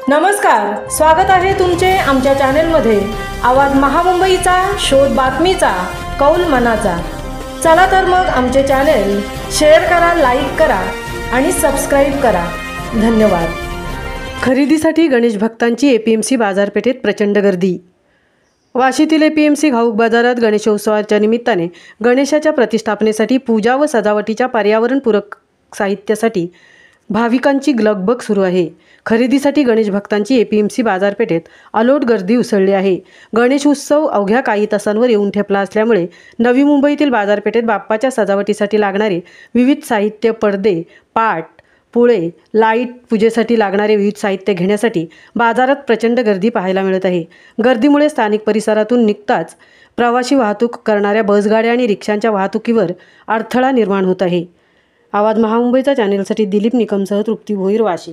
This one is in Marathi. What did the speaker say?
नमस्कार, स्वागत आहे तुमचे आमच्या चॅनलमध्ये। आवाज महामुंबईचा, शोध बातमीचा, कौल मनाचा। चला तर मग आमचे चॅनल शेअर करा, लाईक करा आणि सबस्क्राइब करा। धन्यवाद। खरेदीसाठी गणेश भक्तांची एपीएमसी बाजारपेठेत प्रचंड गर्दी। वाशीतील एपीएमसी घाऊक बाजारात गणेशोत्सवाच्या निमित्ताने गणेशाच्या प्रतिष्ठापनेसाठी पूजा व सजावटीच्या पर्यावरणपूरक साहित्यासाठी भाविकांची लगबग सुरू आहे। खरेदीसाठी गणेश भक्तांची एपीएमसी बाजारपेठेत अलोट गर्दी उसळली आहे। गणेश उत्सव अवघ्या काही तासांवर येऊन ठेपला असल्यामुळे नवी मुंबईतील बाजारपेठेत बाप्पाच्या सजावटीसाठी लागणारे विविध साहित्य, पडदे, पाट, पुळे, लाईट, पूजेसाठी लागणारे विविध साहित्य घेण्यासाठी बाजारात प्रचंड गर्दी पाहायला मिळत आहे। गर्दीमुळे स्थानिक परिसरातून निघताच प्रवासी वाहतूक करणाऱ्या बसगाड्या आणि रिक्षांच्या वाहतुकीवर अडथळा निर्माण होत आहे। आवाज महामुंबईचा चॅनलसाठी दिलीप निकमसह तृप्ती भोईर, वाशी।